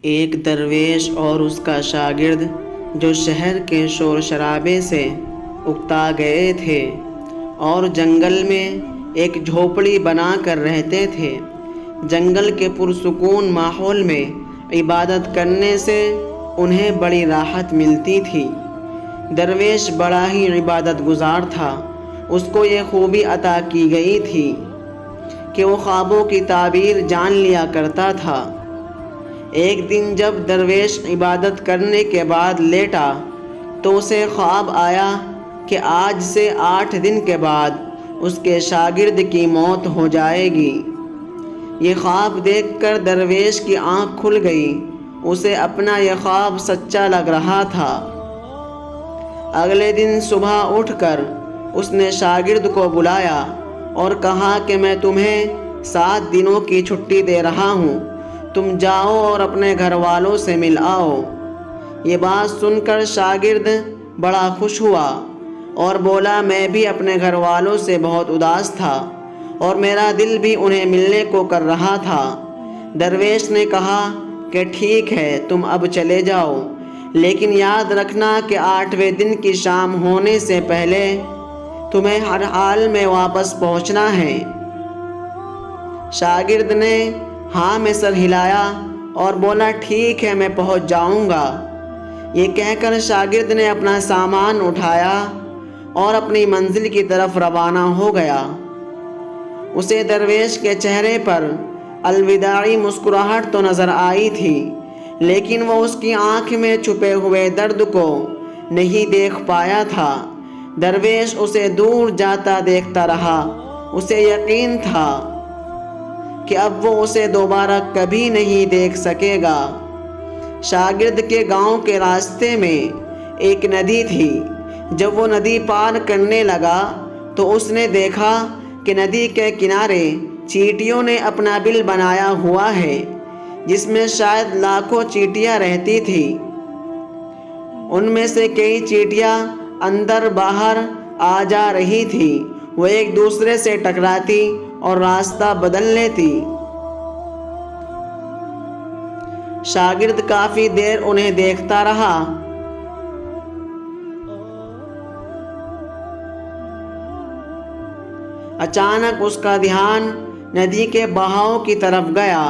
ایک درویش اور اس کا شاگرد جو شہر کے شور شرابے سے اکتا گئے تھے اور جنگل میں ایک جھوپڑی بنا کر رہتے تھے۔ جنگل کے پرسکون ماحول میں عبادت کرنے سے انہیں بڑی راحت ملتی تھی۔ درویش بڑا ہی عبادت گزار تھا۔ اس کو یہ خوبی عطا کی گئی تھی کہ وہ خوابوں کی تعبیر جان لیا کرتا تھا۔ ایک دن جب درویش عبادت کرنے کے بعد لیٹا تو اسے خواب آیا کہ آج سے 8 دن کے بعد اس کے شاگرد کی موت ہو جائے گی۔ یہ خواب دیکھ کر درویش کی آنکھ کھل گئی۔ اسے اپنا یہ خواب سچا لگ رہا تھا۔ اگلے دن صبح اٹھ کر اس نے شاگرد کو بلایا اور کہا کہ میں تمہیں 7 دنوں کی چھٹی دے رہا ہوں، تم جاؤ اور اپنے گھر والوں سے مل آؤ۔ یہ بات سن کر شاگرد بڑا خوش ہوا اور بولا میں بھی اپنے گھر والوں سے بہت اداس تھا اور میرا دل بھی انہیں ملنے کو کر رہا تھا۔ درویش نے کہا کہ ٹھیک ہے تم اب چلے جاؤ، لیکن یاد رکھنا کہ 8ویں دن کی شام ہونے سے پہلے تمہیں ہر حال میں واپس پہنچنا ہے۔ شاگرد نے ہاں میں سر ہلایا اور بولا ٹھیک ہے میں پہنچ جاؤں گا۔ یہ کہہ کر شاگرد نے اپنا سامان اٹھایا اور اپنی منزل کی طرف روانہ ہو گیا۔ اسے درویش کے چہرے پر الوداعی مسکراہٹ تو نظر آئی تھی، لیکن وہ اس کی آنکھ میں چھپے ہوئے درد کو نہیں دیکھ پایا تھا۔ درویش اسے دور جاتا دیکھتا رہا۔ اسے یقین تھا کہ اب وہ اسے دوبارہ کبھی نہیں دیکھ سکے گا۔ شاگرد کے گاؤں کے راستے میں ایک ندی تھی۔ جب وہ ندی پار کرنے لگا تو اس نے دیکھا کہ ندی کے کنارے چیٹیوں نے اپنا بل بنایا ہوا ہے، جس میں شاید لاکھوں چیٹیاں رہتی تھی۔ ان میں سے کئی چیٹیاں اندر باہر آ جا رہی تھی۔ وہ ایک دوسرے سے ٹکراتی اور راستہ بدل لیتی۔ شاگرد کافی دیر انہیں دیکھتا رہا۔ اچانک اس کا دھیان ندی کے بہاؤ کی طرف گیا۔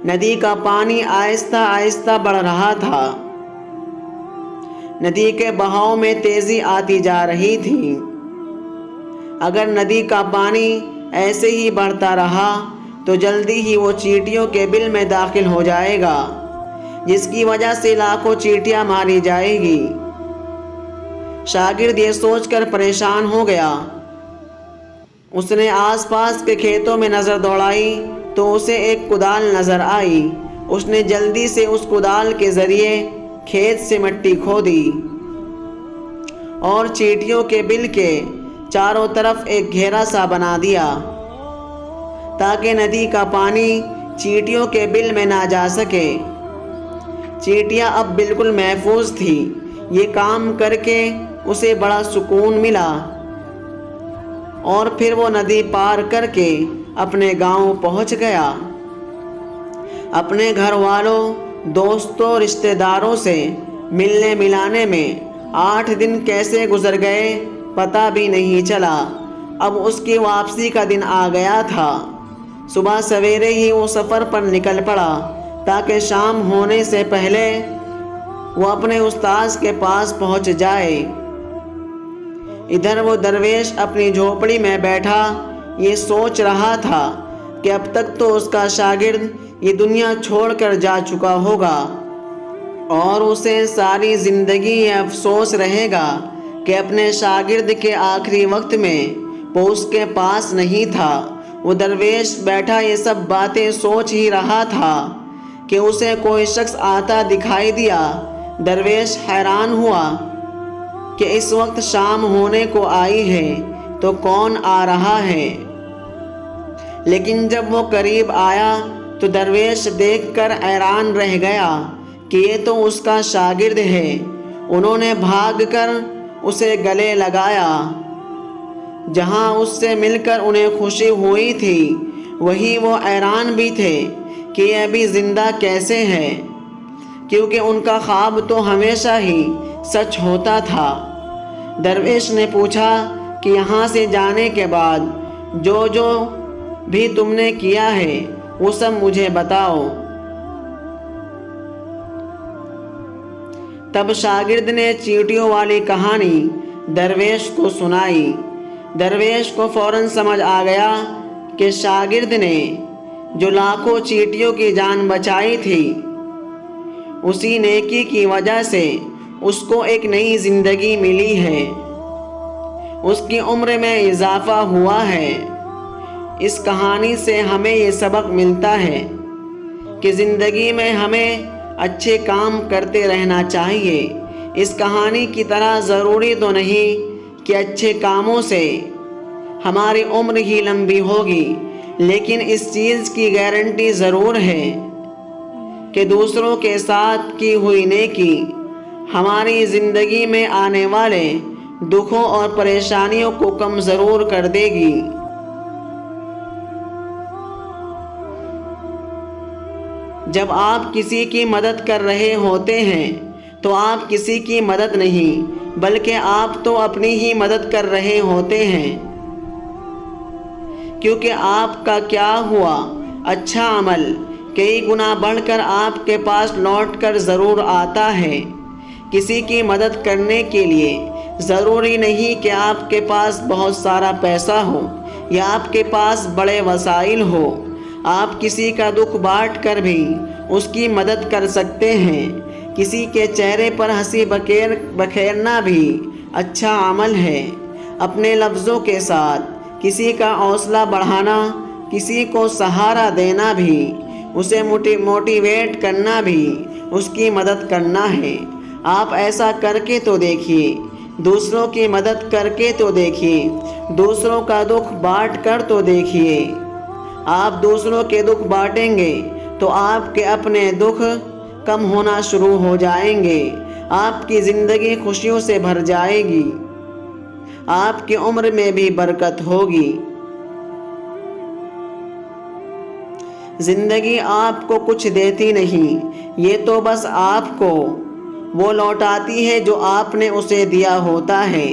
ندی کا پانی آہستہ آہستہ بڑھ رہا تھا۔ ندی کے بہاؤ میں تیزی آتی جا رہی تھی۔ اگر ندی کا پانی ایسے ہی بڑھتا رہا تو جلدی ہی وہ چیٹیوں کے بل میں داخل ہو جائے گا، جس کی وجہ سے لاکھوں چیٹیاں ماری جائے گی۔ شاگرد یہ سوچ کر پریشان ہو گیا۔ اس نے آس پاس کے کھیتوں میں نظر دوڑائی تو اسے ایک کدال نظر آئی۔ اس نے جلدی سے اس کدال کے ذریعے کھیت سے مٹی کھودی اور چیٹیوں کے بل کے چاروں طرف ایک گھیرا سا بنا دیا تاکہ ندی کا پانی چیٹیوں کے بل میں نہ جا سکے۔ چیٹیاں اب بالکل محفوظ تھی۔ یہ کام کر کے اسے بڑا سکون ملا اور پھر وہ ندی پار کر کے اپنے گاؤں پہنچ گیا۔ اپنے گھر والوں، دوستوں، رشتہ داروں سے ملنے ملانے میں 8 دن کیسے گزر گئے پتہ بھی نہیں چلا۔ اب اس کی واپسی کا دن آ گیا تھا۔ صبح سویرے ہی وہ سفر پر نکل پڑا تاکہ شام ہونے سے پہلے وہ اپنے استاذ کے پاس پہنچ جائے۔ ادھر وہ درویش اپنی جھوپڑی میں بیٹھا یہ سوچ رہا تھا کہ اب تک تو اس کا شاگرد یہ دنیا چھوڑ کر جا چکا ہوگا اور اسے ساری زندگی یہ افسوس رہے گا کہ اپنے شاگرد کے آخری وقت میں وہ اس کے پاس نہیں تھا۔ وہ درویش بیٹھا یہ سب باتیں سوچ ہی رہا تھا کہ اسے کوئی شخص آتا دکھائی دیا۔ درویش حیران ہوا کہ اس وقت شام ہونے کو آئی ہے تو کون آ رہا ہے، لیکن جب وہ قریب آیا تو درویش دیکھ کر حیران رہ گیا کہ یہ تو اس کا شاگرد ہے۔ انہوں نے بھاگ کر اسے گلے لگایا۔ جہاں اس سے مل کر انہیں خوشی ہوئی تھی وہیں وہ حیران بھی تھے کہ یہ ابھی زندہ کیسے ہے۔ کیونکہ ان کا خواب تو ہمیشہ ہی سچ ہوتا تھا۔ درویش نے پوچھا کہ یہاں سے جانے کے بعد جو بھی تم نے کیا ہے وہ سب مجھے بتاؤ۔ تب شاگرد نے چیٹیوں والی کہانی درویش کو سنائی۔ درویش کو فوراً سمجھ آ گیا کہ شاگرد نے جو لاکھوں چیٹیوں کی جان بچائی تھی، اسی نیکی کی وجہ سے اس کو ایک نئی زندگی ملی ہے، اس کی عمر میں اضافہ ہوا ہے۔ اس کہانی سے ہمیں یہ سبق ملتا ہے کہ زندگی میں ہمیں اچھے کام کرتے رہنا چاہیے۔ اس کہانی کی طرح ضروری تو نہیں کہ اچھے کاموں سے ہماری عمر ہی لمبی ہوگی، لیکن اس چیز کی گارنٹی ضرور ہے کہ دوسروں کے ساتھ کی ہوئی نیکی ہماری زندگی میں آنے والے دکھوں اور پریشانیوں کو کم ضرور کر دے گی۔ جب آپ کسی کی مدد کر رہے ہوتے ہیں تو آپ کسی کی مدد نہیں بلکہ آپ تو اپنی ہی مدد کر رہے ہوتے ہیں، کیونکہ آپ کا کیا ہوا اچھا عمل کئی گنا بڑھ کر آپ کے پاس لوٹ کر ضرور آتا ہے۔ کسی کی مدد کرنے کے لیے ضروری نہیں کہ آپ کے پاس بہت سارا پیسہ ہو یا آپ کے پاس بڑے وسائل ہو۔ آپ کسی کا دکھ بانٹ کر بھی اس کی مدد کر سکتے ہیں۔ کسی کے چہرے پر ہنسی بکھیرنا بھی اچھا عمل ہے۔ اپنے لفظوں کے ساتھ کسی کا حوصلہ بڑھانا، کسی کو سہارا دینا بھی، اسے موٹیویٹ کرنا بھی اس کی مدد کرنا ہے۔ آپ ایسا کر کے تو دیکھیے، دوسروں کی مدد کر کے تو دیکھیے، دوسروں کا دکھ بانٹ کر تو دیکھیے۔ آپ دوسروں کے دکھ بانٹیں گے تو آپ کے اپنے دکھ کم ہونا شروع ہو جائیں گے، آپ کی زندگی خوشیوں سے بھر جائے گی، آپ کی عمر میں بھی برکت ہوگی۔ زندگی آپ کو کچھ دیتی نہیں، یہ تو بس آپ کو وہ لوٹاتی ہے جو آپ نے اسے دیا ہوتا ہے۔